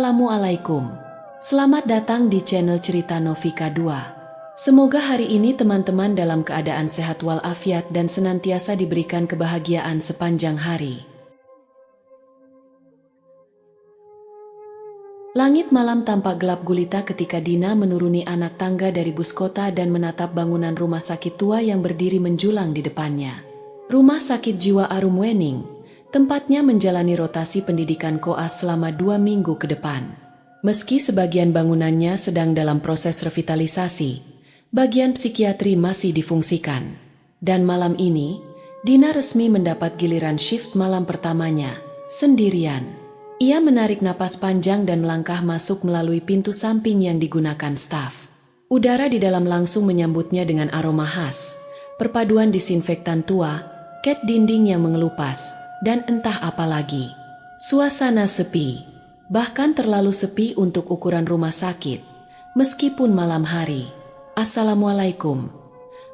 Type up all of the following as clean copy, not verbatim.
Assalamualaikum. Selamat datang di channel Cerita Novika 2. Semoga hari ini teman-teman dalam keadaan sehat walafiat dan senantiasa diberikan kebahagiaan sepanjang hari. Langit malam tampak gelap gulita ketika Dina menuruni anak tangga dari bus kota dan menatap bangunan rumah sakit tua yang berdiri menjulang di depannya. Rumah sakit jiwa Arum Wening, tempatnya menjalani rotasi pendidikan koas selama 2 minggu ke depan. Meski sebagian bangunannya sedang dalam proses revitalisasi, bagian psikiatri masih difungsikan. Dan malam ini, Dina resmi mendapat giliran shift malam pertamanya, sendirian. Ia menarik napas panjang dan melangkah masuk melalui pintu samping yang digunakan staf. Udara di dalam langsung menyambutnya dengan aroma khas, perpaduan disinfektan tua, cat dinding yang mengelupas, dan entah apa lagi. Suasana sepi, bahkan terlalu sepi untuk ukuran rumah sakit, meskipun malam hari. Assalamualaikum,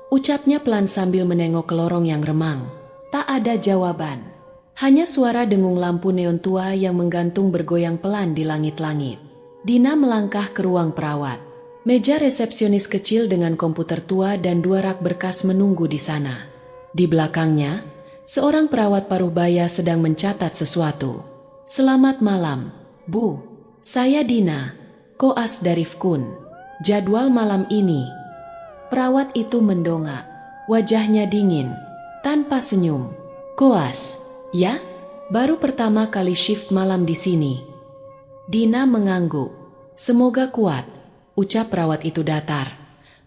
ucapnya pelan sambil menengok ke lorong yang remang. Tak ada jawaban, hanya suara dengung lampu neon tua yang menggantung bergoyang pelan di langit-langit. Dina melangkah ke ruang perawat. Meja resepsionis kecil dengan komputer tua dan 2 rak berkas menunggu di sana. Di belakangnya, seorang perawat paruh baya sedang mencatat sesuatu. Selamat malam, Bu. Saya Dina, koas dari Fkun. Jadwal malam ini. Perawat itu mendongak, wajahnya dingin, tanpa senyum. Koas, ya? Baru pertama kali shift malam di sini. Dina mengangguk. Semoga kuat, ucap perawat itu datar.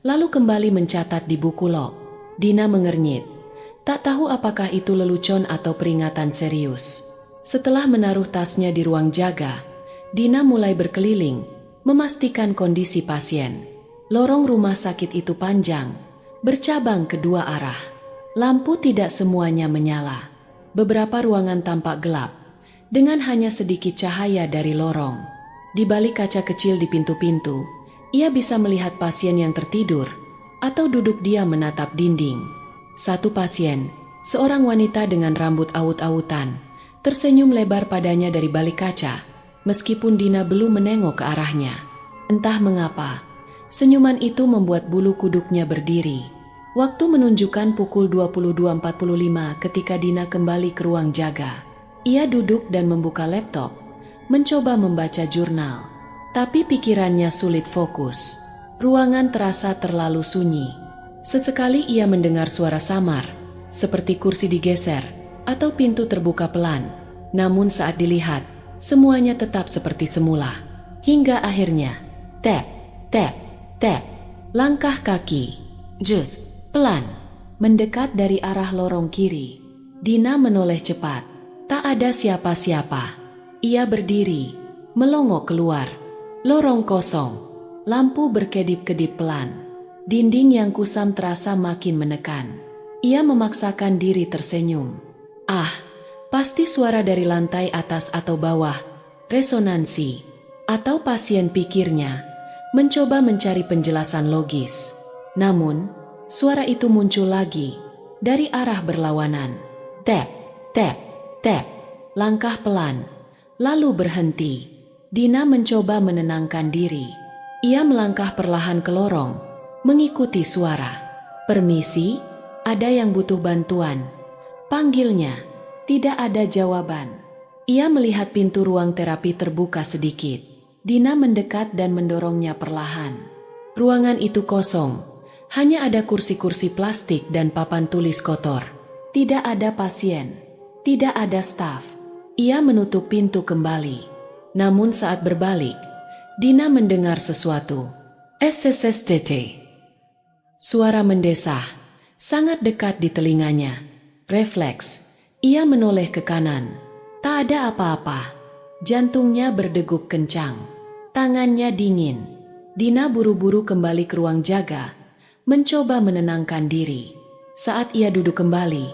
Lalu kembali mencatat di buku log. Dina mengernyit. Tak tahu apakah itu lelucon atau peringatan serius. Setelah menaruh tasnya di ruang jaga, Dina mulai berkeliling, memastikan kondisi pasien. Lorong rumah sakit itu panjang, bercabang kedua arah. Lampu tidak semuanya menyala. Beberapa ruangan tampak gelap, dengan hanya sedikit cahaya dari lorong. Di balik kaca kecil di pintu-pintu, ia bisa melihat pasien yang tertidur, atau duduk diam menatap dinding. Satu pasien, seorang wanita dengan rambut awut-awutan, tersenyum lebar padanya dari balik kaca, meskipun Dina belum menengok ke arahnya. Entah mengapa, senyuman itu membuat bulu kuduknya berdiri. Waktu menunjukkan pukul 22.45 ketika Dina kembali ke ruang jaga. Ia duduk dan membuka laptop, mencoba membaca jurnal. Tapi pikirannya sulit fokus. Ruangan terasa terlalu sunyi. Sesekali ia mendengar suara samar, seperti kursi digeser atau pintu terbuka pelan. Namun saat dilihat, semuanya tetap seperti semula. Hingga akhirnya, tap, tap, tap, langkah kaki, jus, pelan, mendekat dari arah lorong kiri. Dina menoleh cepat. Tak ada siapa-siapa. Ia berdiri, melongok keluar. Lorong kosong, lampu berkedip-kedip pelan. Dinding yang kusam terasa makin menekan. Ia memaksakan diri tersenyum. Ah, pasti suara dari lantai atas atau bawah, resonansi, atau pasien pikirnya, mencoba mencari penjelasan logis. Namun, suara itu muncul lagi, dari arah berlawanan. Tap, tap, tap, langkah pelan, lalu berhenti. Dina mencoba menenangkan diri. Ia melangkah perlahan ke lorong, mengikuti suara. Permisi, ada yang butuh bantuan. Panggilnya, tidak ada jawaban. Ia melihat pintu ruang terapi terbuka sedikit. Dina mendekat dan mendorongnya perlahan. Ruangan itu kosong, hanya ada kursi-kursi plastik dan papan tulis kotor. Tidak ada pasien, tidak ada staf. Ia menutup pintu kembali. Namun saat berbalik, Dina mendengar sesuatu. SSSTT. Suara mendesah, sangat dekat di telinganya. Refleks, ia menoleh ke kanan. Tak ada apa-apa. Jantungnya berdegup kencang. Tangannya dingin. Dina buru-buru kembali ke ruang jaga, mencoba menenangkan diri. Saat ia duduk kembali,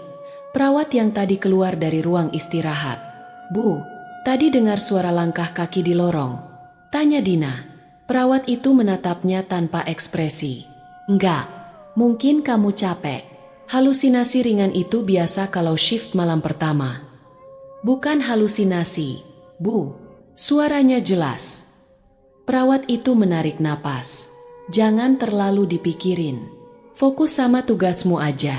perawat yang tadi keluar dari ruang istirahat. Bu, tadi dengar suara langkah kaki di lorong, tanya Dina. Perawat itu menatapnya tanpa ekspresi. Enggak. Mungkin kamu capek. Halusinasi ringan itu biasa kalau shift malam pertama. Bukan halusinasi, Bu. Suaranya jelas. Perawat itu menarik napas. Jangan terlalu dipikirin. Fokus sama tugasmu aja.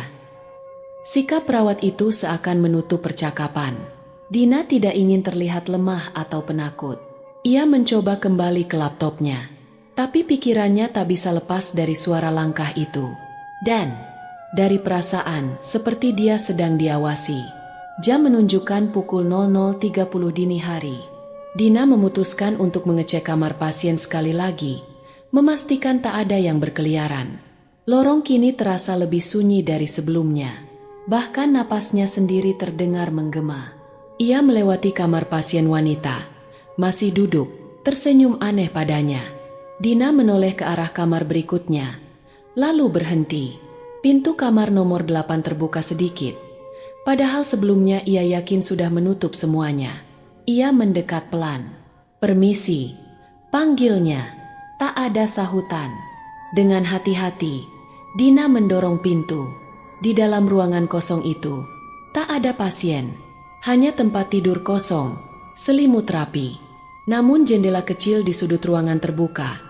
Sikap perawat itu seakan menutup percakapan. Dina tidak ingin terlihat lemah atau penakut. Ia mencoba kembali ke laptopnya. Tapi pikirannya tak bisa lepas dari suara langkah itu. Dan dari perasaan seperti dia sedang diawasi. Jam menunjukkan pukul 00.30 dini hari. Dina memutuskan untuk mengecek kamar pasien sekali lagi, memastikan tak ada yang berkeliaran. Lorong kini terasa lebih sunyi dari sebelumnya. Bahkan napasnya sendiri terdengar menggema. Ia melewati kamar pasien wanita. Masih duduk, tersenyum aneh padanya. Dina menoleh ke arah kamar berikutnya, lalu berhenti. Pintu kamar nomor 8 terbuka sedikit. Padahal sebelumnya ia yakin sudah menutup semuanya. Ia mendekat pelan. "Permisi," panggilnya. Tak ada sahutan. Dengan hati-hati, Dina mendorong pintu. Di dalam ruangan kosong itu, tak ada pasien. Hanya tempat tidur kosong, selimut rapi. Namun jendela kecil di sudut ruangan terbuka.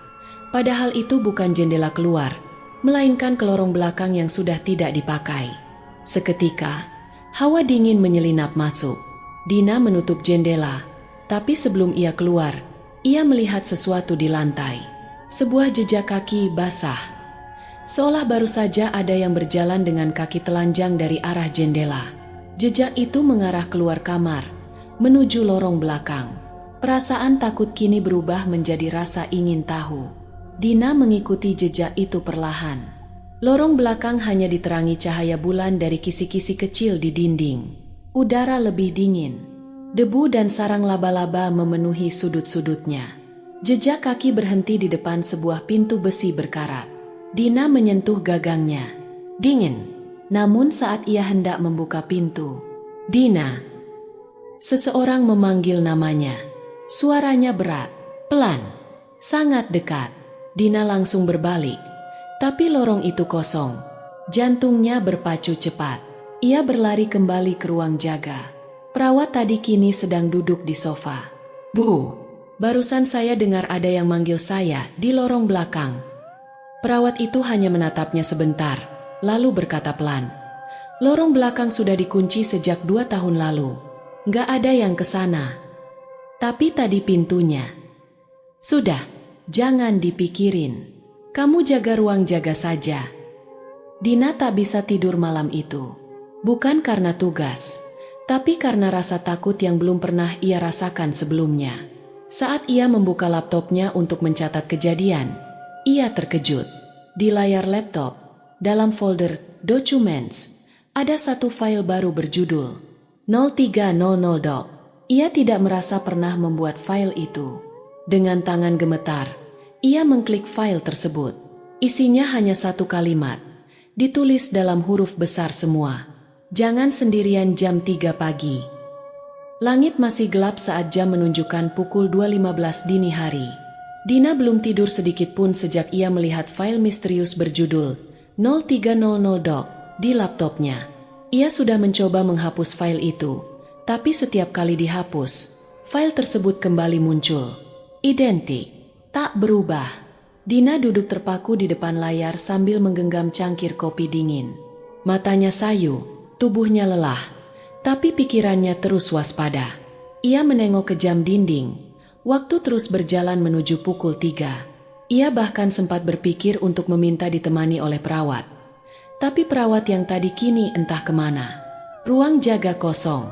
Padahal itu bukan jendela keluar, melainkan ke lorong belakang yang sudah tidak dipakai. Seketika, hawa dingin menyelinap masuk. Dina menutup jendela, tapi sebelum ia keluar, ia melihat sesuatu di lantai. Sebuah jejak kaki basah. Seolah baru saja ada yang berjalan dengan kaki telanjang dari arah jendela. Jejak itu mengarah keluar kamar, menuju lorong belakang. Perasaan takut kini berubah menjadi rasa ingin tahu. Dina mengikuti jejak itu perlahan. Lorong belakang hanya diterangi cahaya bulan dari kisi-kisi kecil di dinding. Udara lebih dingin. Debu dan sarang laba-laba memenuhi sudut-sudutnya. Jejak kaki berhenti di depan sebuah pintu besi berkarat. Dina menyentuh gagangnya. Dingin. Namun saat ia hendak membuka pintu, "Dina!" Seseorang memanggil namanya. Suaranya berat, pelan, sangat dekat. Dina langsung berbalik. Tapi lorong itu kosong. Jantungnya berpacu cepat. Ia berlari kembali ke ruang jaga. Perawat tadi kini sedang duduk di sofa. "Bu, barusan saya dengar ada yang manggil saya di lorong belakang." Perawat itu hanya menatapnya sebentar, lalu berkata pelan, "Lorong belakang sudah dikunci sejak 2 tahun lalu. Nggak ada yang ke sana. Tapi tadi pintunya." "Sudah, jangan dipikirin. Kamu jaga ruang jaga saja." Dina tak bisa tidur malam itu. Bukan karena tugas, tapi karena rasa takut yang belum pernah ia rasakan sebelumnya. Saat ia membuka laptopnya untuk mencatat kejadian, ia terkejut. Di layar laptop, dalam folder Documents, ada satu file baru berjudul 0300 Doc. Ia tidak merasa pernah membuat file itu. Dengan tangan gemetar, ia mengklik file tersebut. Isinya hanya satu kalimat, ditulis dalam huruf besar semua. "Jangan sendirian jam 3 pagi." Langit masih gelap saat jam menunjukkan pukul 2.15 dini hari. Dina belum tidur sedikit pun sejak ia melihat file misterius berjudul 0300 Doc di laptopnya. Ia sudah mencoba menghapus file itu, tapi setiap kali dihapus, file tersebut kembali muncul. Identik, tak berubah. Dina duduk terpaku di depan layar sambil menggenggam cangkir kopi dingin. Matanya sayu. Tubuhnya lelah, tapi pikirannya terus waspada. Ia menengok ke jam dinding. Waktu terus berjalan menuju pukul 3. Ia bahkan sempat berpikir untuk meminta ditemani oleh perawat. Tapi perawat yang tadi kini entah kemana. Ruang jaga kosong.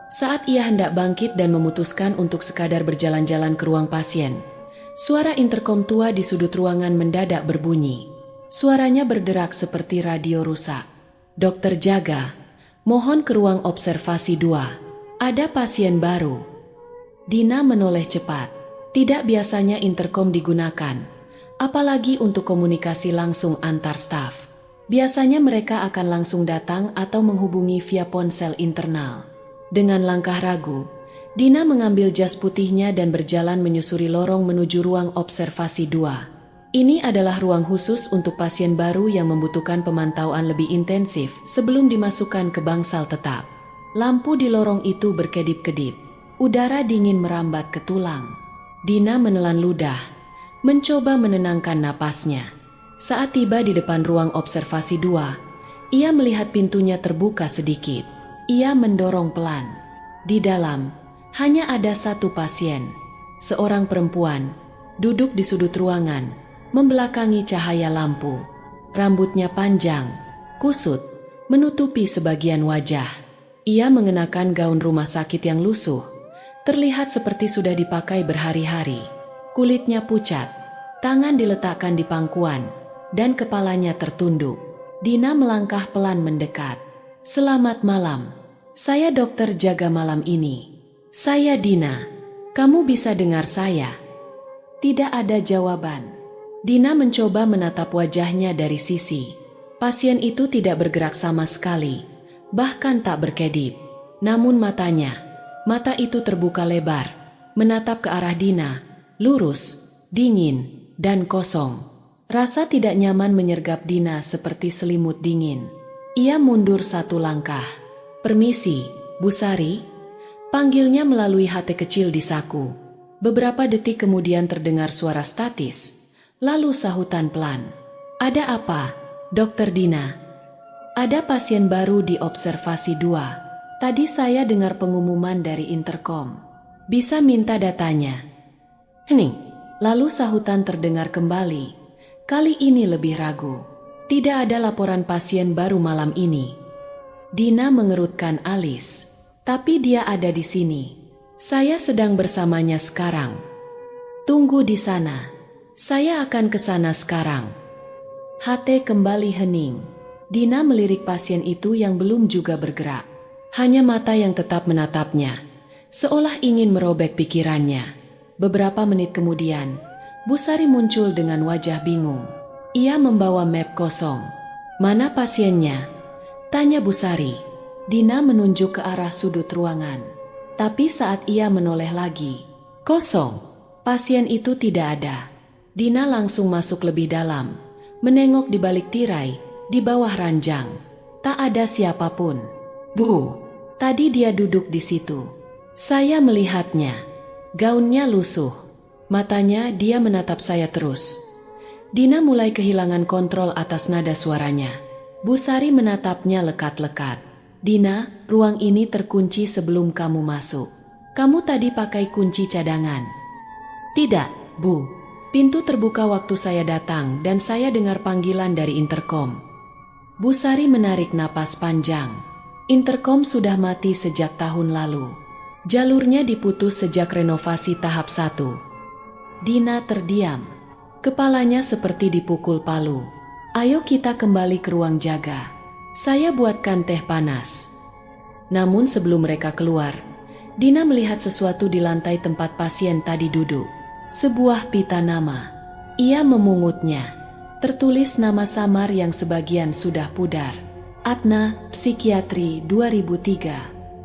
Saat ia hendak bangkit dan memutuskan untuk sekadar berjalan-jalan ke ruang pasien, suara interkom tua di sudut ruangan mendadak berbunyi. Suaranya berderak seperti radio rusak. "Dokter jaga, mohon ke ruang observasi 2. Ada pasien baru." Dina menoleh cepat. Tidak biasanya interkom digunakan, apalagi untuk komunikasi langsung antar staf. Biasanya mereka akan langsung datang atau menghubungi via ponsel internal. Dengan langkah ragu, Dina mengambil jas putihnya dan berjalan menyusuri lorong menuju ruang observasi 2. Ini adalah ruang khusus untuk pasien baru yang membutuhkan pemantauan lebih intensif sebelum dimasukkan ke bangsal tetap. Lampu di lorong itu berkedip-kedip. Udara dingin merambat ke tulang. Dina menelan ludah, mencoba menenangkan napasnya. Saat tiba di depan ruang observasi 2, ia melihat pintunya terbuka sedikit. Ia mendorong pelan. Di dalam, hanya ada satu pasien, seorang perempuan, duduk di sudut ruangan, membelakangi cahaya lampu. Rambutnya panjang, kusut, menutupi sebagian wajah. Ia mengenakan gaun rumah sakit yang lusuh, terlihat seperti sudah dipakai berhari-hari. Kulitnya pucat, tangan diletakkan di pangkuan, dan kepalanya tertunduk. Dina melangkah pelan mendekat. "Selamat malam, saya dokter jaga malam ini. Saya Dina, kamu bisa dengar saya?" Tidak ada jawaban. Dina mencoba menatap wajahnya dari sisi. Pasien itu tidak bergerak sama sekali, bahkan tak berkedip. Namun mata itu terbuka lebar, menatap ke arah Dina, lurus, dingin, dan kosong. Rasa tidak nyaman menyergap Dina seperti selimut dingin. Ia mundur satu langkah. "Permisi, Bu Sari," panggilnya melalui HT kecil di saku. Beberapa detik kemudian terdengar suara statis. Lalu sahutan pelan. "Ada apa, Dokter Dina?" "Ada pasien baru di observasi 2. Tadi saya dengar pengumuman dari interkom. Bisa minta datanya?" "Hening." Lalu sahutan terdengar kembali. Kali ini lebih ragu. "Tidak ada laporan pasien baru malam ini." Dina mengerutkan alis. "Tapi dia ada di sini. Saya sedang bersamanya sekarang." "Tunggu di sana. Saya akan ke sana sekarang." HT kembali hening. Dina melirik pasien itu yang belum juga bergerak. Hanya mata yang tetap menatapnya, seolah ingin merobek pikirannya. Beberapa menit kemudian, Bu Sari muncul dengan wajah bingung. Ia membawa map kosong. "Mana pasiennya?" tanya Bu Sari. Dina menunjuk ke arah sudut ruangan. Tapi saat ia menoleh lagi, kosong. Pasien itu tidak ada. Dina langsung masuk lebih dalam, menengok di balik tirai, di bawah ranjang. Tak ada siapapun. "Bu, tadi dia duduk di situ. Saya melihatnya. Gaunnya lusuh. Matanya dia menatap saya terus." Dina mulai kehilangan kontrol atas nada suaranya. Bu Sari menatapnya lekat-lekat. "Dina, ruang ini terkunci sebelum kamu masuk. Kamu tadi pakai kunci cadangan?" "Tidak, Bu. Pintu terbuka waktu saya datang dan saya dengar panggilan dari interkom." Bu Sari menarik napas panjang. Interkom sudah mati sejak tahun lalu. Jalurnya diputus sejak renovasi tahap 1. Dina terdiam. Kepalanya seperti dipukul palu. "Ayo kita kembali ke ruang jaga. Saya buatkan teh panas." Namun sebelum mereka keluar, Dina melihat sesuatu di lantai tempat pasien tadi duduk. Sebuah pita nama. Ia memungutnya. Tertulis nama samar yang sebagian sudah pudar. "Atna, Psikiatri 2003.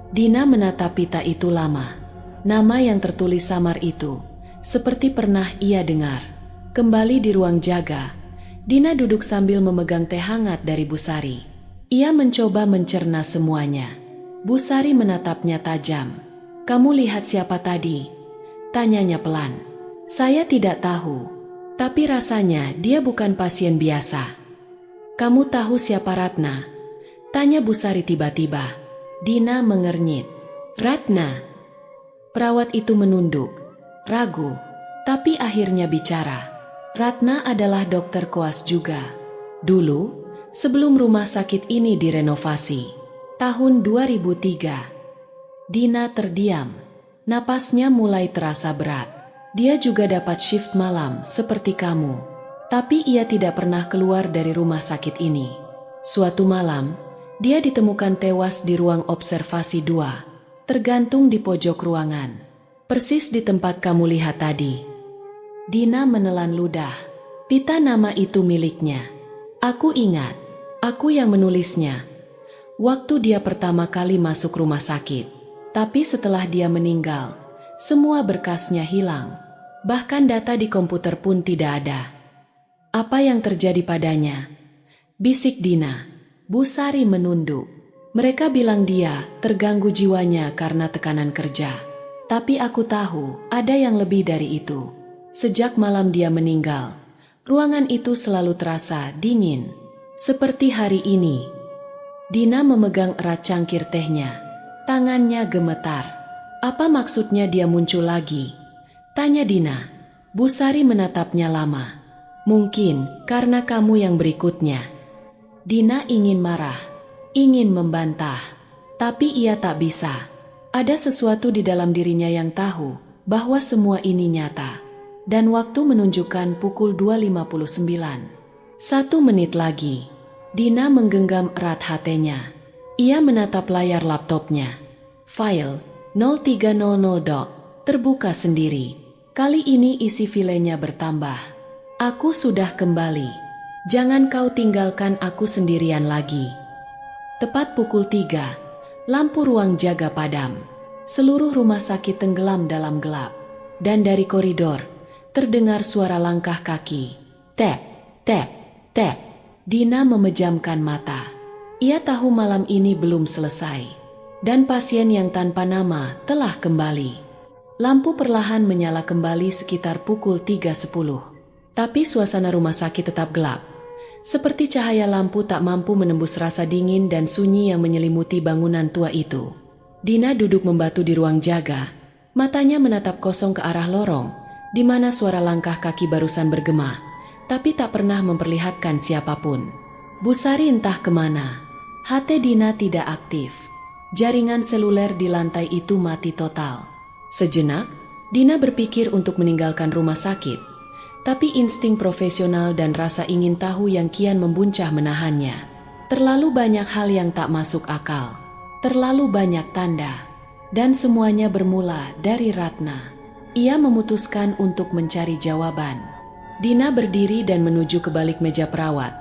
Dina menatap pita itu lama. Nama yang tertulis samar itu seperti pernah ia dengar. Kembali di ruang jaga, Dina duduk sambil memegang teh hangat dari Bu Sari. Ia mencoba mencerna semuanya. Bu Sari menatapnya tajam. "Kamu lihat siapa tadi?" tanyanya pelan. "Saya tidak tahu, tapi rasanya dia bukan pasien biasa." "Kamu tahu siapa Ratna?" tanya Bu Sari tiba-tiba. Dina mengernyit. "Ratna?" Perawat itu menunduk, ragu, tapi akhirnya bicara. "Ratna adalah dokter koas juga. Dulu, sebelum rumah sakit ini direnovasi. Tahun 2003. Dina terdiam. Napasnya mulai terasa berat. Dia juga dapat shift malam seperti kamu. Tapi ia tidak pernah keluar dari rumah sakit ini. Suatu malam, dia ditemukan tewas di ruang observasi 2, tergantung di pojok ruangan. Persis di tempat kamu lihat tadi." Dina menelan ludah. Pita nama itu miliknya. "Aku ingat, aku yang menulisnya. Waktu dia pertama kali masuk rumah sakit. Tapi setelah dia meninggal, semua berkasnya hilang. Bahkan data di komputer pun tidak ada." "Apa yang terjadi padanya?" bisik Dina. Bu Sari menunduk. "Mereka bilang dia terganggu jiwanya karena tekanan kerja. Tapi aku tahu, ada yang lebih dari itu. Sejak malam dia meninggal, ruangan itu selalu terasa dingin. Seperti hari ini. Dina memegang erat cangkir tehnya. Tangannya gemetar. Apa maksudnya dia muncul lagi? Tanya Dina. Bu Sari menatapnya lama. Mungkin karena kamu yang berikutnya. Dina ingin marah, ingin membantah. Tapi ia tak bisa. Ada sesuatu di dalam dirinya yang tahu bahwa semua ini nyata. Dan waktu menunjukkan pukul 2.59. 1 menit lagi. Dina menggenggam erat hatinya. Ia menatap layar laptopnya. File 0300 dok terbuka sendiri. Kali ini isi filenya bertambah. Aku sudah kembali. Jangan kau tinggalkan aku sendirian lagi. Tepat pukul 3. Lampu ruang jaga padam. Seluruh rumah sakit tenggelam dalam gelap. Dan dari koridor, terdengar suara langkah kaki. Tap, tap, tap. Dina memejamkan mata. Ia tahu malam ini belum selesai. Dan pasien yang tanpa nama telah kembali. Lampu perlahan menyala kembali sekitar pukul 3.10. Tapi suasana rumah sakit tetap gelap. Seperti cahaya lampu tak mampu menembus rasa dingin dan sunyi yang menyelimuti bangunan tua itu. Dina duduk membatu di ruang jaga. Matanya menatap kosong ke arah lorong, di mana suara langkah kaki barusan bergema, tapi tak pernah memperlihatkan siapapun. Bu Sari entah kemana. HP Dina tidak aktif. Jaringan seluler di lantai itu mati total. Sejenak, Dina berpikir untuk meninggalkan rumah sakit. Tapi insting profesional dan rasa ingin tahu yang kian membuncah menahannya. Terlalu banyak hal yang tak masuk akal. Terlalu banyak tanda. Dan semuanya bermula dari Ratna. Ia memutuskan untuk mencari jawaban. Dina berdiri dan menuju ke balik meja perawat.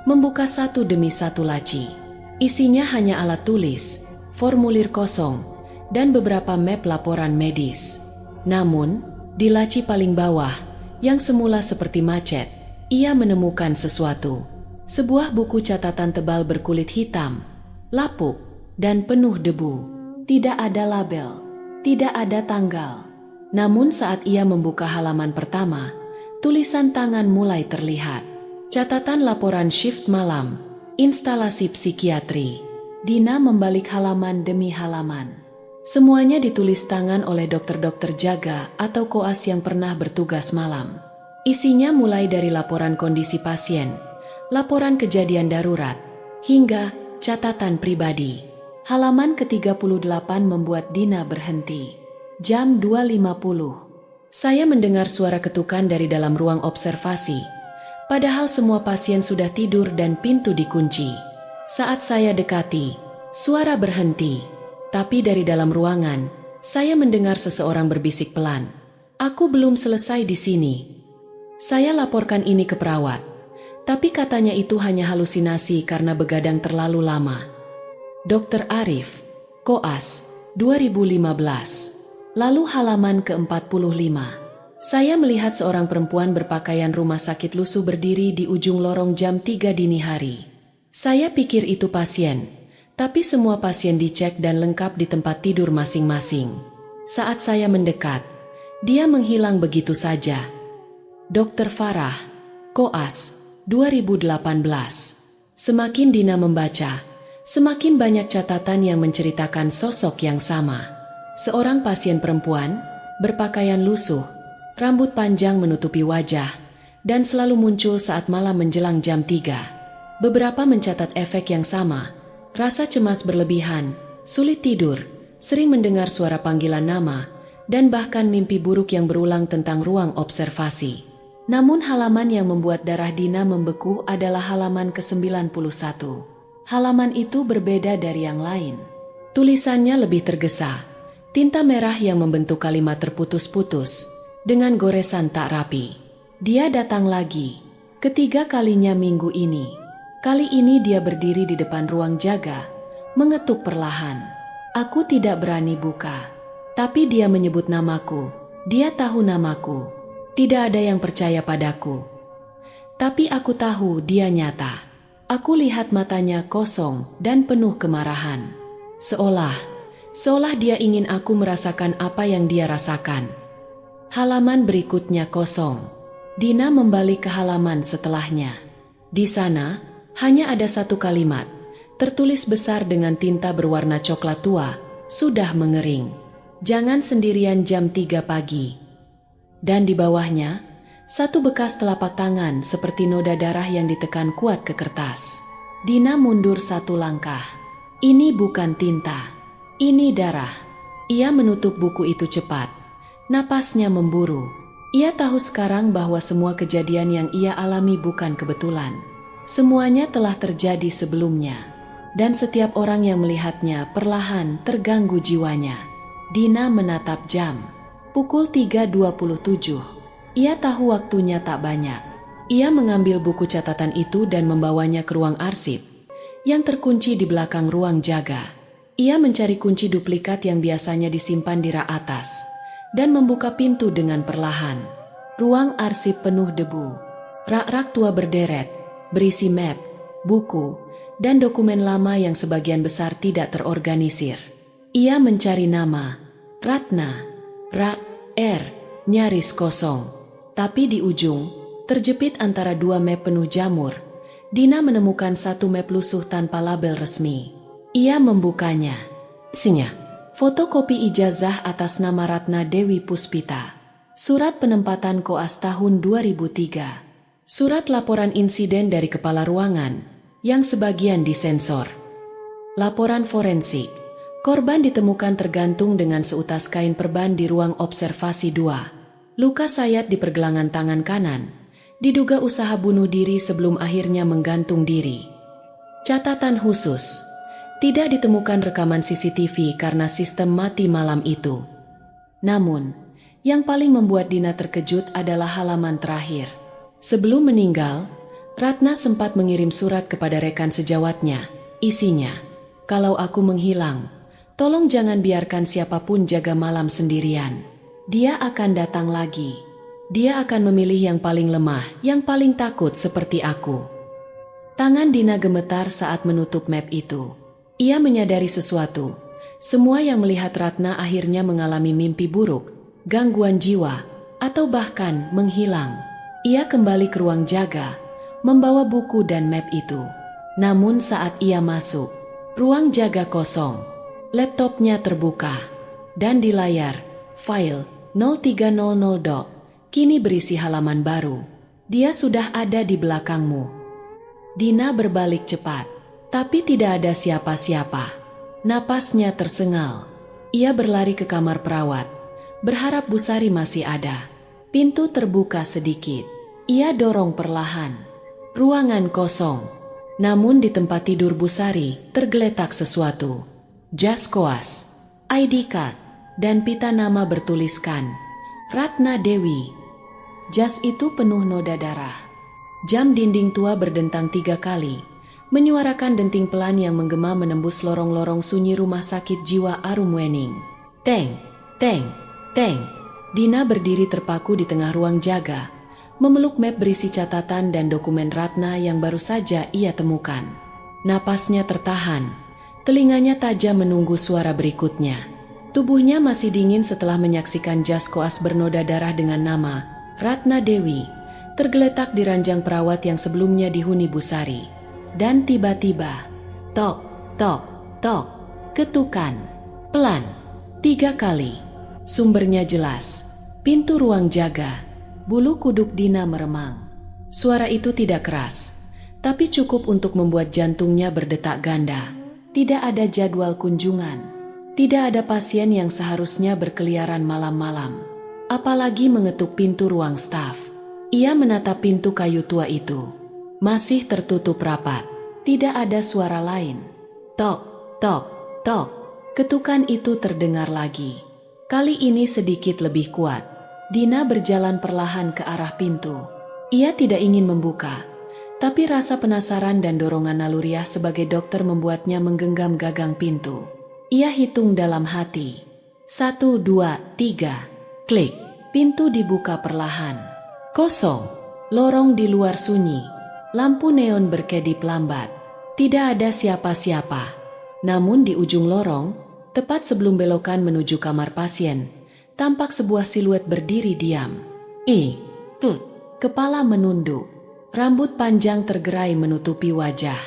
Membuka satu demi satu laci. Isinya hanya alat tulis, formulir kosong, dan beberapa map laporan medis. Namun, di laci paling bawah, yang semula seperti macet, ia menemukan sesuatu. Sebuah buku catatan tebal berkulit hitam, lapuk, dan penuh debu. Tidak ada label, tidak ada tanggal. Namun saat ia membuka halaman pertama, tulisan tangan mulai terlihat. Catatan laporan shift malam, instalasi psikiatri. Dina membalik halaman demi halaman. Semuanya ditulis tangan oleh dokter-dokter jaga atau koas yang pernah bertugas malam. Isinya mulai dari laporan kondisi pasien, laporan kejadian darurat, hingga catatan pribadi. Halaman ke-38 membuat Dina berhenti. Jam 2.50. Saya mendengar suara ketukan dari dalam ruang observasi. Padahal semua pasien sudah tidur dan pintu dikunci. Saat saya dekati, suara berhenti. Tapi dari dalam ruangan, saya mendengar seseorang berbisik pelan. Aku belum selesai di sini. Saya laporkan ini ke perawat. Tapi katanya itu hanya halusinasi karena begadang terlalu lama. Dr. Arif, Koas, 2015. Lalu halaman ke-45. Saya melihat seorang perempuan berpakaian rumah sakit lusuh berdiri di ujung lorong jam 3 dini hari. Saya pikir itu pasien. Tapi semua pasien dicek dan lengkap di tempat tidur masing-masing. Saat saya mendekat, dia menghilang begitu saja. Dr. Farah, Koas, 2018. Semakin Dina membaca, semakin banyak catatan yang menceritakan sosok yang sama. Seorang pasien perempuan, berpakaian lusuh, rambut panjang menutupi wajah, dan selalu muncul saat malam menjelang jam 3. Beberapa mencatat efek yang sama. Rasa cemas berlebihan, sulit tidur, sering mendengar suara panggilan nama, dan bahkan mimpi buruk yang berulang tentang ruang observasi. Namun halaman yang membuat darah Dina membeku adalah halaman ke-91. Halaman itu berbeda dari yang lain. Tulisannya lebih tergesa, tinta merah yang membentuk kalimat terputus-putus, dengan goresan tak rapi. Dia datang lagi, ketiga kalinya minggu ini. Kali ini dia berdiri di depan ruang jaga, mengetuk perlahan. Aku tidak berani buka. Tapi dia menyebut namaku. Dia tahu namaku. Tidak ada yang percaya padaku. Tapi aku tahu dia nyata. Aku lihat matanya kosong dan penuh kemarahan. Seolah Seolah dia ingin aku merasakan apa yang dia rasakan. Halaman berikutnya kosong. Dina membalik ke halaman setelahnya. Di sana, hanya ada satu kalimat, tertulis besar dengan tinta berwarna coklat tua, sudah mengering. Jangan sendirian jam 3 pagi. Dan di bawahnya, satu bekas telapak tangan seperti noda darah yang ditekan kuat ke kertas. Dina mundur satu langkah. Ini bukan tinta. Ini darah. Ia menutup buku itu cepat. Napasnya memburu. Ia tahu sekarang bahwa semua kejadian yang ia alami bukan kebetulan. Semuanya telah terjadi sebelumnya. Dan setiap orang yang melihatnya perlahan terganggu jiwanya. Dina menatap jam. Pukul 3.27. Ia tahu waktunya tak banyak. Ia mengambil buku catatan itu dan membawanya ke ruang arsip yang terkunci di belakang ruang jaga. Ia mencari kunci duplikat yang biasanya disimpan di rak atas dan membuka pintu dengan perlahan. Ruang arsip penuh debu. Rak-rak tua berderet, berisi map, buku, dan dokumen lama yang sebagian besar tidak terorganisir. Ia mencari nama, Ratna, nyaris kosong. Tapi di ujung, terjepit antara dua map penuh jamur, Dina menemukan satu map lusuh tanpa label resmi. Ia membukanya. Isinya, fotokopi ijazah atas nama Ratna Dewi Puspita. Surat penempatan koas tahun 2003. Surat laporan insiden dari kepala ruangan, yang sebagian disensor. Laporan forensik. Korban ditemukan tergantung dengan seutas kain perban di ruang observasi 2. Luka sayat di pergelangan tangan kanan. Diduga usaha bunuh diri sebelum akhirnya menggantung diri. Catatan khusus. Tidak ditemukan rekaman CCTV karena sistem mati malam itu. Namun, yang paling membuat Dina terkejut adalah halaman terakhir. Sebelum meninggal, Ratna sempat mengirim surat kepada rekan sejawatnya. Isinya, kalau aku menghilang, tolong jangan biarkan siapapun jaga malam sendirian. Dia akan datang lagi. Dia akan memilih yang paling lemah, yang paling takut seperti aku. Tangan Dina gemetar saat menutup map itu. Ia menyadari sesuatu. Semua yang melihat Ratna akhirnya mengalami mimpi buruk, gangguan jiwa, atau bahkan menghilang. Ia kembali ke ruang jaga, membawa buku dan map itu. Namun saat ia masuk, ruang jaga kosong. Laptopnya terbuka, dan di layar, file 0300 doc, kini berisi halaman baru. Dia sudah ada di belakangmu. Dina berbalik cepat, tapi tidak ada siapa-siapa. Napasnya tersengal. Ia berlari ke kamar perawat. Berharap Bu Sari masih ada. Pintu terbuka sedikit. Ia dorong perlahan. Ruangan kosong. Namun di tempat tidur Bu Sari tergeletak sesuatu. Jas koas, ID card, dan pita nama bertuliskan Ratna Dewi. Jas itu penuh noda darah. Jam dinding tua berdentang 3 kali, menyuarakan denting pelan yang menggema menembus lorong-lorong sunyi rumah sakit jiwa Arumwening. Teng, teng. Teng. Dina berdiri terpaku di tengah ruang jaga, memeluk map berisi catatan dan dokumen Ratna yang baru saja ia temukan. Napasnya tertahan, telinganya tajam menunggu suara berikutnya. Tubuhnya masih dingin setelah menyaksikan jas koas bernoda darah dengan nama Ratna Dewi tergeletak di ranjang perawat yang sebelumnya dihuni Bu Sari. Dan tiba-tiba, tok, tok, tok, ketukan, pelan, 3 kali. Sumbernya jelas, pintu ruang jaga. Bulu kuduk Dina meremang. Suara itu tidak keras, tapi cukup untuk membuat jantungnya berdetak ganda. Tidak ada jadwal kunjungan. Tidak ada pasien yang seharusnya berkeliaran malam-malam. Apalagi mengetuk pintu ruang staf. Ia menatap pintu kayu tua itu. Masih tertutup rapat. Tidak ada suara lain. Tok, tok, tok. Ketukan itu terdengar lagi. Kali ini sedikit lebih kuat. Dina berjalan perlahan ke arah pintu. Ia tidak ingin membuka, tapi rasa penasaran dan dorongan naluriah sebagai dokter membuatnya menggenggam gagang pintu. Ia hitung dalam hati. 1, 2, 3. Klik. Pintu dibuka perlahan. Kosong. Lorong di luar sunyi. Lampu neon berkedip lambat. Tidak ada siapa-siapa. Namun di ujung lorong, Tepat sebelum belokan menuju kamar pasien, tampak sebuah siluet berdiri diam. Kepala menunduk, rambut panjang tergerai menutupi wajah.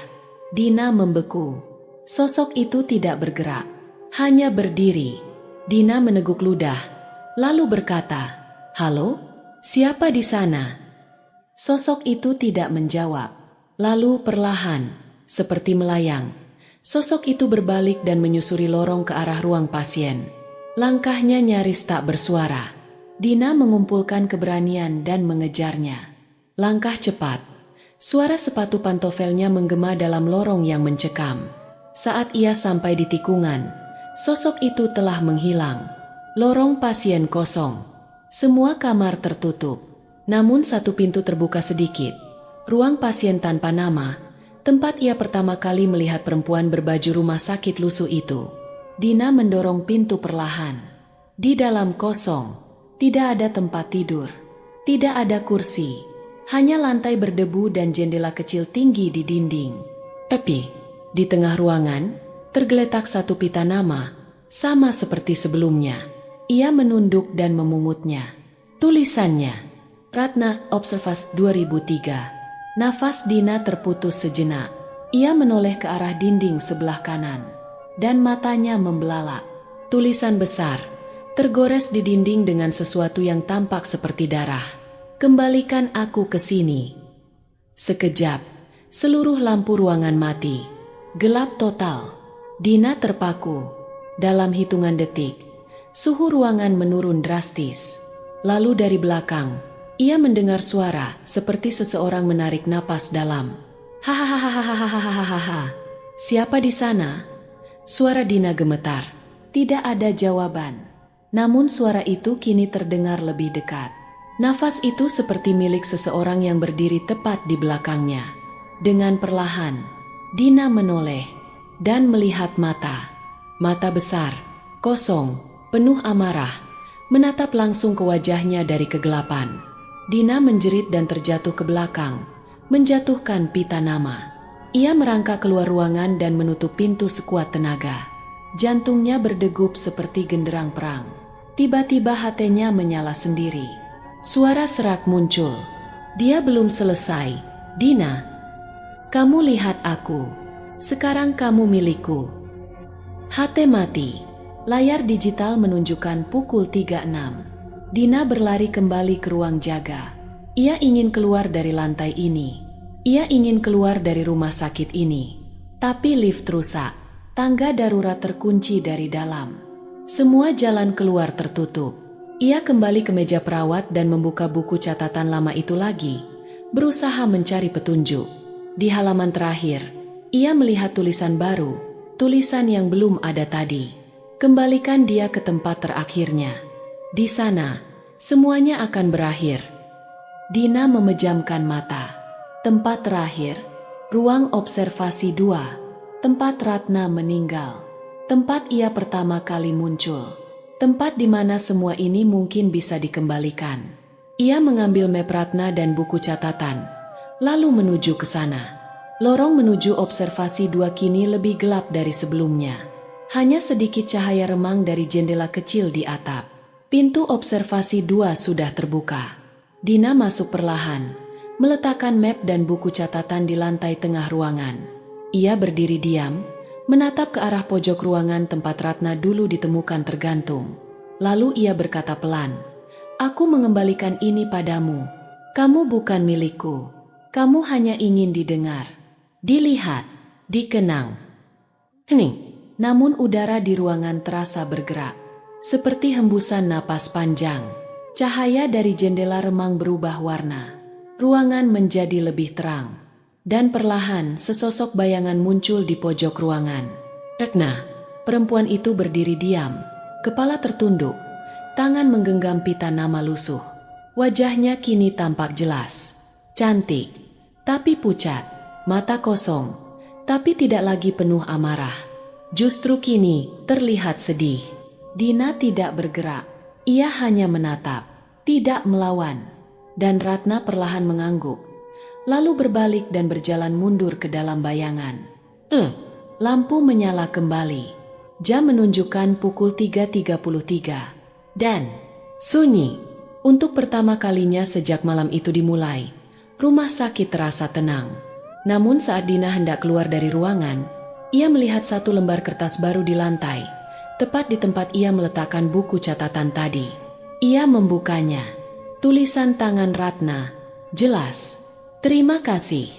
Dina membeku. Sosok itu tidak bergerak, hanya berdiri. Dina meneguk ludah, lalu berkata, "Halo, siapa di sana?" Sosok itu tidak menjawab. Lalu perlahan, seperti melayang, sosok itu berbalik dan menyusuri lorong ke arah ruang pasien. Langkahnya nyaris tak bersuara. Dina mengumpulkan keberanian dan mengejarnya. Langkah cepat. Suara sepatu pantofelnya menggema dalam lorong yang mencekam. Saat ia sampai di tikungan, sosok itu telah menghilang. Lorong pasien kosong. Semua kamar tertutup. Namun satu pintu terbuka sedikit. Ruang pasien tanpa nama, tempat ia pertama kali melihat perempuan berbaju rumah sakit lusuh itu. Dina mendorong pintu perlahan. Di dalam kosong, tidak ada tempat tidur, tidak ada kursi, hanya lantai berdebu dan jendela kecil tinggi di dinding. Tapi, di tengah ruangan, tergeletak satu pita nama, sama seperti sebelumnya. Ia menunduk dan memungutnya. Tulisannya, Ratna, Observas 2003. Nafas Dina terputus sejenak. Ia menoleh ke arah dinding sebelah kanan, dan matanya membelalak. Tulisan besar tergores di dinding dengan sesuatu yang tampak seperti darah. "Kembalikan aku ke sini." Sekejap, seluruh lampu ruangan mati. Gelap total. Dina terpaku. Dalam hitungan detik, suhu ruangan menurun drastis. Lalu dari belakang, ia mendengar suara seperti seseorang menarik napas dalam. "Hahaha. Siapa di sana?" Suara Dina gemetar. Tidak ada jawaban. Namun suara itu kini terdengar lebih dekat. Nafas itu seperti milik seseorang yang berdiri tepat di belakangnya. Dengan perlahan, Dina menoleh dan melihat mata. Mata besar, kosong, penuh amarah, menatap langsung ke wajahnya dari kegelapan. Dina menjerit dan terjatuh ke belakang, menjatuhkan pita nama. Ia merangkak keluar ruangan dan menutup pintu sekuat tenaga. Jantungnya berdegup seperti genderang perang. Tiba-tiba hatinya menyala sendiri. Suara serak muncul. Dia belum selesai. "Dina, kamu lihat aku. Sekarang kamu milikku." Hati mati. Layar digital menunjukkan pukul 3.06. Dina berlari kembali ke ruang jaga. Ia ingin keluar dari lantai ini. Ia ingin keluar dari rumah sakit ini. Tapi lift rusak. Tangga darurat terkunci dari dalam. Semua jalan keluar tertutup. Ia kembali ke meja perawat dan membuka buku catatan lama itu lagi, berusaha mencari petunjuk. Di halaman terakhir, ia melihat tulisan baru, tulisan yang belum ada tadi. "Kembalikan dia ke tempat terakhirnya. Di sana, semuanya akan berakhir." Dina memejamkan mata. Tempat terakhir, ruang observasi 2. Tempat Ratna meninggal. Tempat ia pertama kali muncul. Tempat di mana semua ini mungkin bisa dikembalikan. Ia mengambil map Ratna dan buku catatan, lalu menuju ke sana. Lorong menuju observasi 2 kini lebih gelap dari sebelumnya. Hanya sedikit cahaya remang dari jendela kecil di atap. Pintu observasi 2 sudah terbuka. Dina masuk perlahan, meletakkan map dan buku catatan di lantai tengah ruangan. Ia berdiri diam, menatap ke arah pojok ruangan tempat Ratna dulu ditemukan tergantung. Lalu ia berkata pelan, "Aku mengembalikan ini padamu. Kamu bukan milikku. Kamu hanya ingin didengar, dilihat, dikenang." Hening. Namun udara di ruangan terasa bergerak. Seperti hembusan napas panjang. Cahaya dari jendela remang berubah warna. Ruangan menjadi lebih terang. Dan perlahan sesosok bayangan muncul di pojok ruangan. "Ratna." Perempuan itu berdiri diam, kepala tertunduk, tangan menggenggam pita nama lusuh. Wajahnya kini tampak jelas. Cantik, tapi pucat. Mata kosong, tapi tidak lagi penuh amarah. Justru kini terlihat sedih. Dina tidak bergerak. Ia hanya menatap, tidak melawan. Dan Ratna perlahan mengangguk, lalu berbalik dan berjalan mundur ke dalam bayangan. Lampu menyala kembali. Jam menunjukkan pukul 3.33. Dan sunyi. Untuk pertama kalinya sejak malam itu dimulai, rumah sakit terasa tenang. Namun saat Dina hendak keluar dari ruangan, ia melihat satu lembar kertas baru di lantai, tepat di tempat ia meletakkan buku catatan tadi. Ia membukanya. Tulisan tangan Ratna. Jelas. Terima kasih.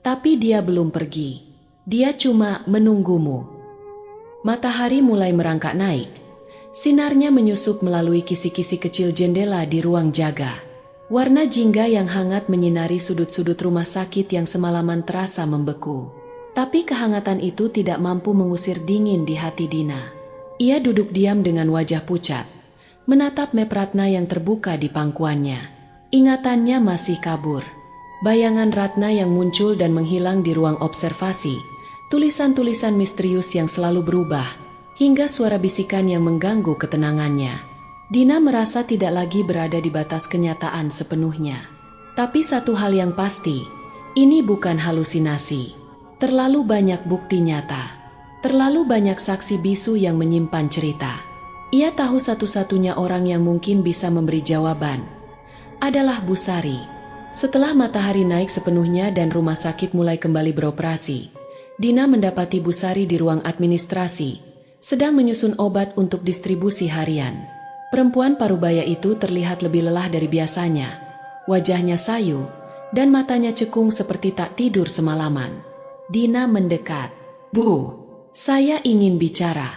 Tapi dia belum pergi. Dia cuma menunggumu. Matahari mulai merangkak naik. Sinarnya menyusup melalui kisi-kisi kecil jendela di ruang jaga. Warna jingga yang hangat menyinari sudut-sudut rumah sakit yang semalaman terasa membeku. Tapi kehangatan itu tidak mampu mengusir dingin di hati Dina. Ia duduk diam dengan wajah pucat, menatap map Ratna yang terbuka di pangkuannya. Ingatannya masih kabur. Bayangan Ratna yang muncul dan menghilang di ruang observasi, tulisan-tulisan misterius yang selalu berubah, hingga suara bisikan yang mengganggu ketenangannya. Dina merasa tidak lagi berada di batas kenyataan sepenuhnya. Tapi satu hal yang pasti, ini bukan halusinasi. Terlalu banyak bukti nyata. Terlalu banyak saksi bisu yang menyimpan cerita. Ia tahu satu-satunya orang yang mungkin bisa memberi jawaban adalah Bu Sari. Setelah matahari naik sepenuhnya dan rumah sakit mulai kembali beroperasi, Dina mendapati Bu Sari di ruang administrasi, sedang menyusun obat untuk distribusi harian. Perempuan parubaya itu terlihat lebih lelah dari biasanya. Wajahnya sayu, dan matanya cekung seperti tak tidur semalaman. Dina mendekat. "Bu, saya ingin bicara.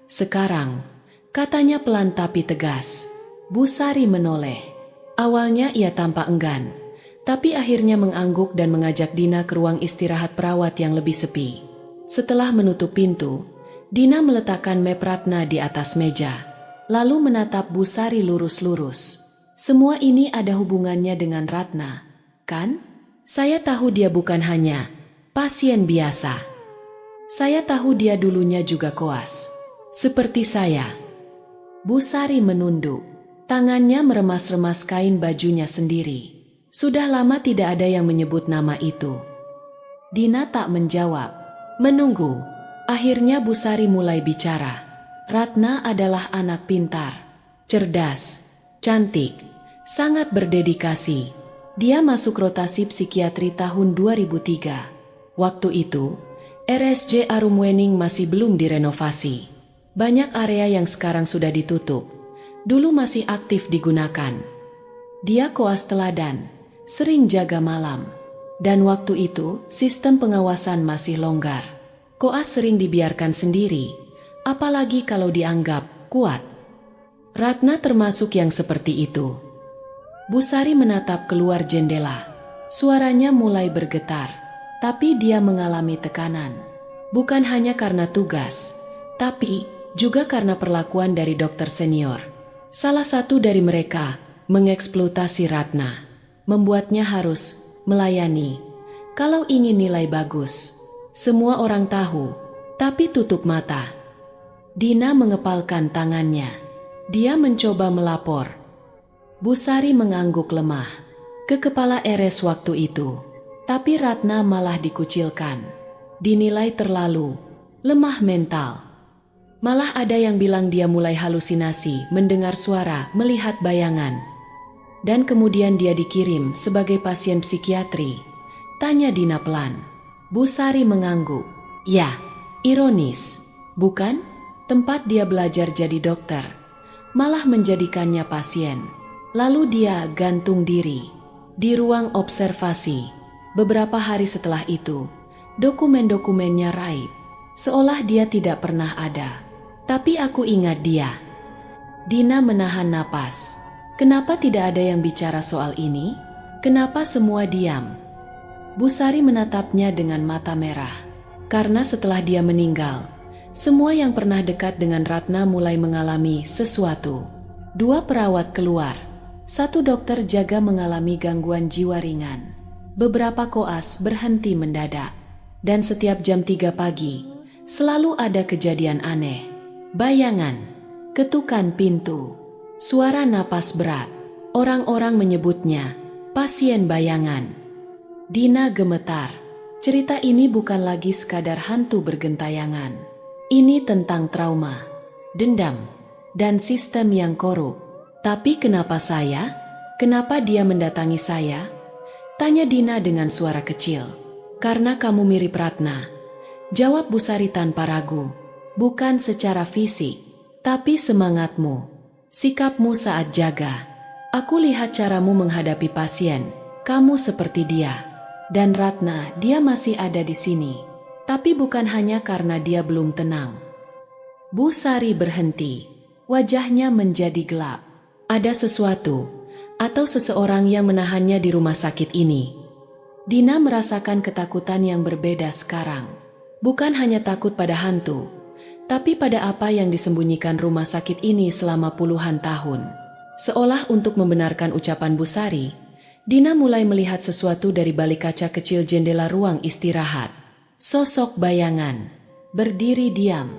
Sekarang," katanya pelan tapi tegas. Bu Sari menoleh. Awalnya ia tampak enggan, tapi akhirnya mengangguk dan mengajak Dina ke ruang istirahat perawat yang lebih sepi. Setelah menutup pintu, Dina meletakkan map Ratna di atas meja, lalu menatap Bu Sari lurus-lurus. "Semua ini ada hubungannya dengan Ratna, kan? Saya tahu dia bukan hanya pasien biasa. Saya tahu dia dulunya juga koas. Seperti saya." Bu Sari menunduk. Tangannya meremas-remas kain bajunya sendiri. Sudah lama tidak ada yang menyebut nama itu. Dina tak menjawab. Menunggu. Akhirnya Bu Sari mulai bicara. "Ratna adalah anak pintar, cerdas, cantik, sangat berdedikasi. Dia masuk rotasi psikiatri tahun 2003. Waktu itu, RSJ Arumwening masih belum direnovasi. Banyak area yang sekarang sudah ditutup, dulu masih aktif digunakan. Dia koas teladan, sering jaga malam. Dan waktu itu, sistem pengawasan masih longgar. Koas sering dibiarkan sendiri, apalagi kalau dianggap kuat. Ratna termasuk yang seperti itu." Bu Sari menatap keluar jendela. Suaranya mulai bergetar. Tapi dia mengalami tekanan, bukan hanya karena tugas, tapi juga karena perlakuan dari dokter senior. Salah satu dari mereka mengeksploitasi Ratna, membuatnya harus melayani. Kalau ingin nilai bagus, semua orang tahu, tapi tutup mata. Dina mengepalkan tangannya. Dia mencoba melapor. Bu Sari mengangguk lemah ke kepala RS waktu itu. Tapi Ratna malah dikucilkan, dinilai terlalu lemah mental. Malah ada yang bilang dia mulai halusinasi, mendengar suara, melihat bayangan. Dan kemudian dia dikirim sebagai pasien psikiatri. Tanya Dina pelan. Bu Sari mengangguk. "Ya, ironis, bukan? Tempat dia belajar jadi dokter, malah menjadikannya pasien. Lalu dia gantung diri di ruang observasi. Beberapa hari setelah itu, dokumen-dokumennya raib, seolah dia tidak pernah ada. Tapi aku ingat dia." Dina menahan napas. Kenapa tidak ada yang bicara soal ini? Kenapa semua diam? Bu Sari menatapnya dengan mata merah. Karena setelah dia meninggal, semua yang pernah dekat dengan Ratna mulai mengalami sesuatu. 2 perawat keluar. 1 dokter jaga mengalami gangguan jiwa ringan. Beberapa koas berhenti mendadak. Dan setiap jam 3 pagi, selalu ada kejadian aneh. Bayangan, ketukan pintu, suara napas berat. Orang-orang menyebutnya pasien bayangan. Dina gemetar. Cerita ini bukan lagi sekadar hantu bergentayangan. Ini tentang trauma, dendam, dan sistem yang korup. Tapi kenapa saya? Kenapa dia mendatangi saya? Tanya Dina dengan suara kecil. Karena kamu mirip Ratna, jawab Busari tanpa ragu. Bukan secara fisik, tapi semangatmu, sikapmu saat jaga. Aku lihat caramu menghadapi pasien, kamu seperti dia. Dan Ratna, dia masih ada di sini. Tapi bukan hanya karena dia belum tenang. Busari berhenti, wajahnya menjadi gelap. Ada sesuatu, atau seseorang yang menahannya di rumah sakit ini. Dina merasakan ketakutan yang berbeda sekarang. Bukan hanya takut pada hantu, tapi pada apa yang disembunyikan rumah sakit ini selama puluhan tahun. Seolah untuk membenarkan ucapan Busari, Dina mulai melihat sesuatu dari balik kaca kecil jendela ruang istirahat. Sosok bayangan, berdiri diam,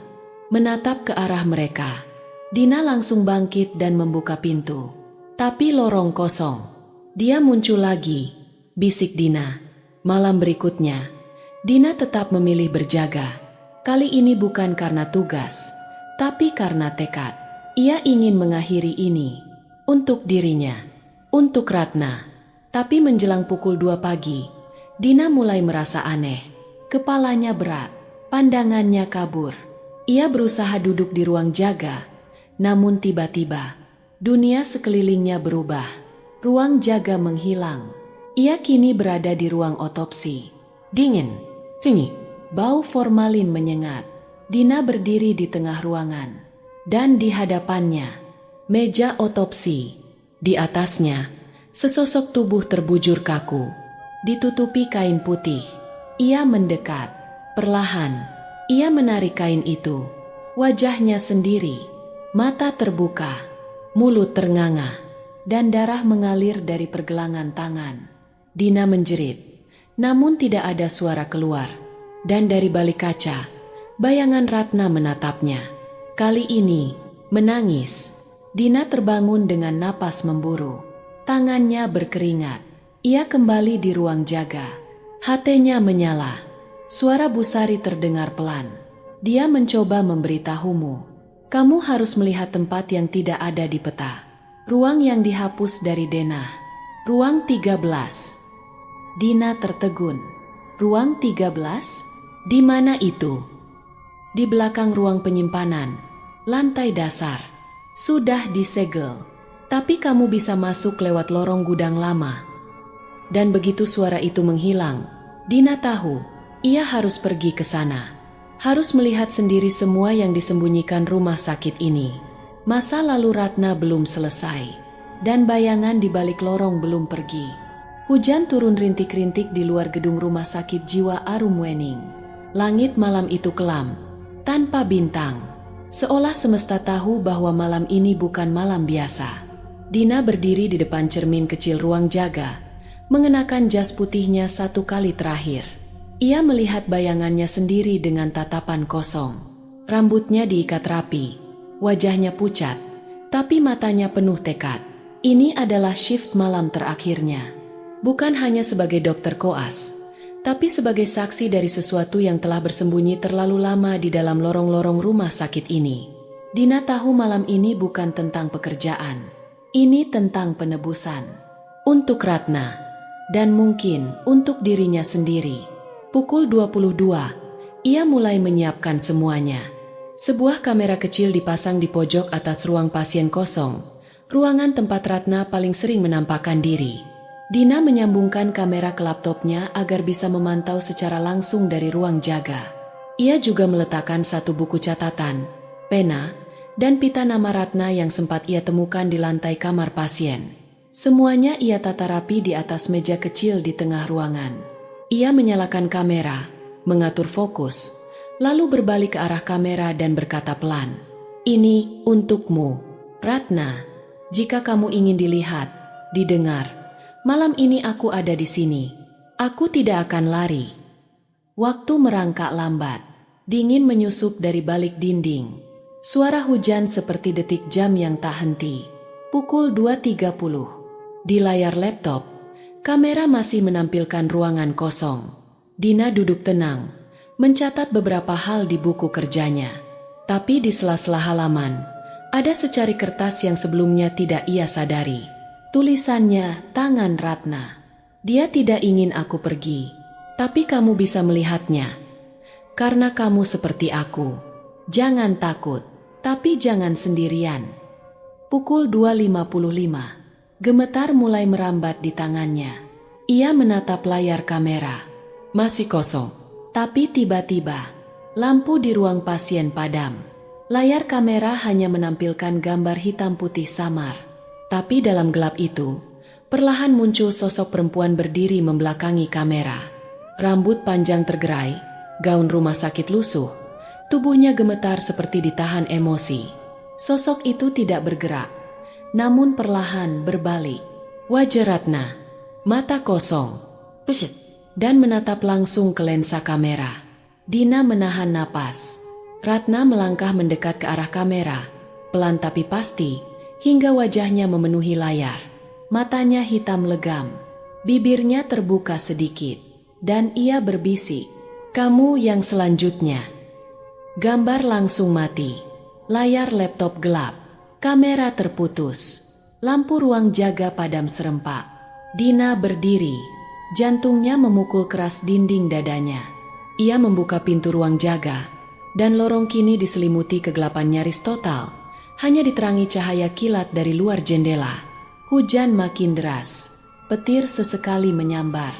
menatap ke arah mereka. Dina langsung bangkit dan membuka pintu. Tapi lorong kosong. Dia muncul lagi, bisik Dina. Malam berikutnya, Dina tetap memilih berjaga. Kali ini bukan karena tugas, tapi karena tekad. Ia ingin mengakhiri ini. Untuk dirinya, untuk Ratna. Tapi menjelang pukul 2 pagi, Dina mulai merasa aneh. Kepalanya berat, pandangannya kabur. Ia berusaha duduk di ruang jaga, namun tiba-tiba, dunia sekelilingnya berubah. Ruang jaga menghilang. Ia kini berada di ruang otopsi. Dingin, sunyi, bau formalin menyengat. Dina berdiri di tengah ruangan. Dan di hadapannya, meja otopsi. Di atasnya, sesosok tubuh terbujur kaku, ditutupi kain putih. Ia mendekat. Perlahan, ia menarik kain itu. Wajahnya sendiri, mata terbuka, mulut ternganga, dan darah mengalir dari pergelangan tangan. Dina menjerit, namun tidak ada suara keluar. Dan dari balik kaca, bayangan Ratna menatapnya. Kali ini, menangis. Dina terbangun dengan napas memburu. Tangannya berkeringat. Ia kembali di ruang jaga. Hatinya menyala. Suara Busari terdengar pelan. Dia mencoba memberitahumu. Kamu harus melihat tempat yang tidak ada di peta. Ruang yang dihapus dari denah. Ruang 13. Dina tertegun. Ruang 13? Di mana itu? Di belakang ruang penyimpanan. Lantai dasar. Sudah disegel. Tapi kamu bisa masuk lewat lorong gudang lama. Dan begitu suara itu menghilang, Dina tahu, ia harus pergi ke sana. Harus melihat sendiri semua yang disembunyikan rumah sakit ini. Masa lalu Ratna belum selesai. Dan bayangan di balik lorong belum pergi. Hujan turun rintik-rintik di luar gedung rumah sakit jiwa Arumwening. Langit malam itu kelam, tanpa bintang. Seolah semesta tahu bahwa malam ini bukan malam biasa. Dina berdiri di depan cermin kecil ruang jaga, mengenakan jas putihnya satu kali terakhir. Ia melihat bayangannya sendiri dengan tatapan kosong. Rambutnya diikat rapi, wajahnya pucat, tapi matanya penuh tekad. Ini adalah shift malam terakhirnya. Bukan hanya sebagai dokter koas, tapi sebagai saksi dari sesuatu yang telah bersembunyi terlalu lama di dalam lorong-lorong rumah sakit ini. Dina tahu malam ini bukan tentang pekerjaan. Ini tentang penebusan. Untuk Ratna. Dan mungkin untuk dirinya sendiri. Pukul 22, ia mulai menyiapkan semuanya. Sebuah kamera kecil dipasang di pojok atas ruang pasien kosong, ruangan tempat Ratna paling sering menampakkan diri. Dina menyambungkan kamera ke laptopnya agar bisa memantau secara langsung dari ruang jaga. Ia juga meletakkan satu buku catatan, pena, dan pita nama Ratna yang sempat ia temukan di lantai kamar pasien. Semuanya ia tata rapi di atas meja kecil di tengah ruangan. Ia menyalakan kamera, mengatur fokus, lalu berbalik ke arah kamera dan berkata pelan, "Ini untukmu, Ratna. Jika kamu ingin dilihat, didengar, malam ini aku ada di sini. Aku tidak akan lari." Waktu merangkak lambat, dingin menyusup dari balik dinding. Suara hujan seperti detik jam yang tak henti. Pukul 2.30. Di layar laptop, kamera masih menampilkan ruangan kosong. Dina duduk tenang, mencatat beberapa hal di buku kerjanya. Tapi di sela-sela halaman, ada secari kertas yang sebelumnya tidak ia sadari. Tulisannya, tangan Ratna. Dia tidak ingin aku pergi, tapi kamu bisa melihatnya. Karena kamu seperti aku. Jangan takut, tapi jangan sendirian. Pukul 2.55. Gemetar mulai merambat di tangannya. Ia menatap layar kamera. Masih kosong. Tapi tiba-tiba, lampu di ruang pasien padam. Layar kamera hanya menampilkan gambar hitam putih samar. Tapi dalam gelap itu, perlahan muncul sosok perempuan berdiri membelakangi kamera. Rambut panjang tergerai, gaun rumah sakit lusuh. Tubuhnya gemetar seperti ditahan emosi. Sosok itu tidak bergerak, namun perlahan berbalik. Wajah Ratna, mata kosong, dan menatap langsung ke lensa kamera. Dina menahan napas. Ratna melangkah mendekat ke arah kamera, pelan tapi pasti, hingga wajahnya memenuhi layar. Matanya hitam legam, bibirnya terbuka sedikit, dan ia berbisik, "Kamu yang selanjutnya." Gambar langsung mati. Layar laptop gelap. Kamera terputus. Lampu ruang jaga padam serempak. Dina berdiri. Jantungnya memukul keras dinding dadanya. Ia membuka pintu ruang jaga, dan lorong kini diselimuti kegelapan nyaris total. Hanya diterangi cahaya kilat dari luar jendela. Hujan makin deras. Petir sesekali menyambar.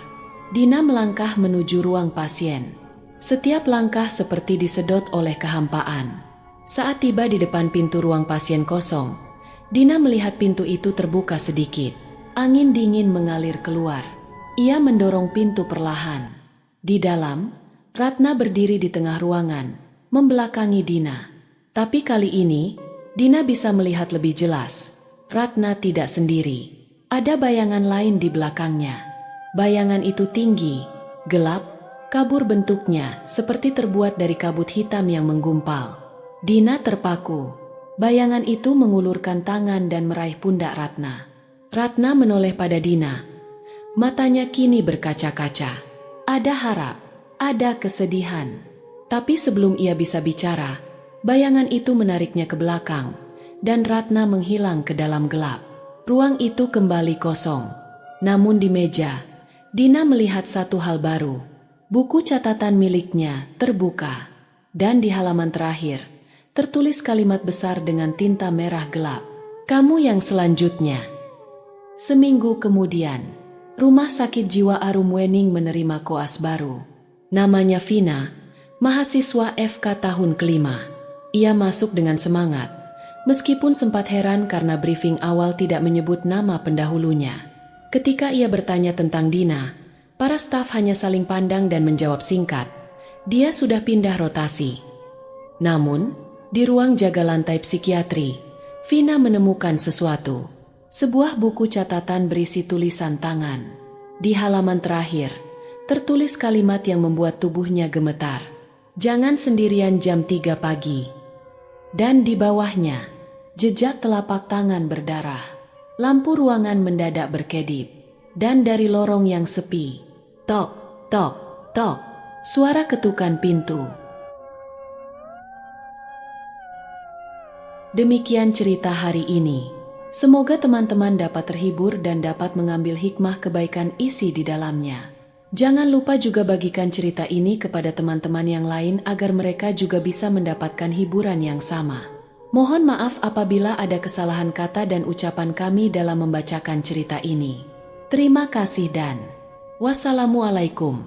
Dina melangkah menuju ruang pasien. Setiap langkah seperti disedot oleh kehampaan. Saat tiba di depan pintu ruang pasien kosong, Dina melihat pintu itu terbuka sedikit. Angin dingin mengalir keluar. Ia mendorong pintu perlahan. Di dalam, Ratna berdiri di tengah ruangan, membelakangi Dina. Tapi kali ini, Dina bisa melihat lebih jelas. Ratna tidak sendiri. Ada bayangan lain di belakangnya. Bayangan itu tinggi, gelap, kabur bentuknya seperti terbuat dari kabut hitam yang menggumpal. Dina terpaku. Bayangan itu mengulurkan tangan dan meraih pundak Ratna. Ratna menoleh pada Dina. Matanya kini berkaca-kaca. Ada harap, ada kesedihan. Tapi sebelum ia bisa bicara, bayangan itu menariknya ke belakang, dan Ratna menghilang ke dalam gelap. Ruang itu kembali kosong. Namun di meja, Dina melihat satu hal baru. Buku catatan miliknya terbuka. Dan di halaman terakhir, tertulis kalimat besar dengan tinta merah gelap. "Kamu yang selanjutnya." Seminggu kemudian, Rumah Sakit Jiwa Arum Wening menerima koas baru. Namanya Vina, mahasiswa FK tahun kelima. Ia masuk dengan semangat, meskipun sempat heran karena briefing awal tidak menyebut nama pendahulunya. Ketika ia bertanya tentang Dina, para staf hanya saling pandang dan menjawab singkat. Dia sudah pindah rotasi. Namun, di ruang jaga lantai psikiatri, Vina menemukan sesuatu. Sebuah buku catatan berisi tulisan tangan. Di halaman terakhir, tertulis kalimat yang membuat tubuhnya gemetar. "Jangan sendirian jam 3 pagi." Dan di bawahnya, jejak telapak tangan berdarah. Lampu ruangan mendadak berkedip. Dan dari lorong yang sepi, tok, tok, tok, suara ketukan pintu. Demikian cerita hari ini. Semoga teman-teman dapat terhibur dan dapat mengambil hikmah kebaikan isi di dalamnya. Jangan lupa juga bagikan cerita ini kepada teman-teman yang lain agar mereka juga bisa mendapatkan hiburan yang sama. Mohon maaf apabila ada kesalahan kata dan ucapan kami dalam membacakan cerita ini. Terima kasih dan wassalamualaikum.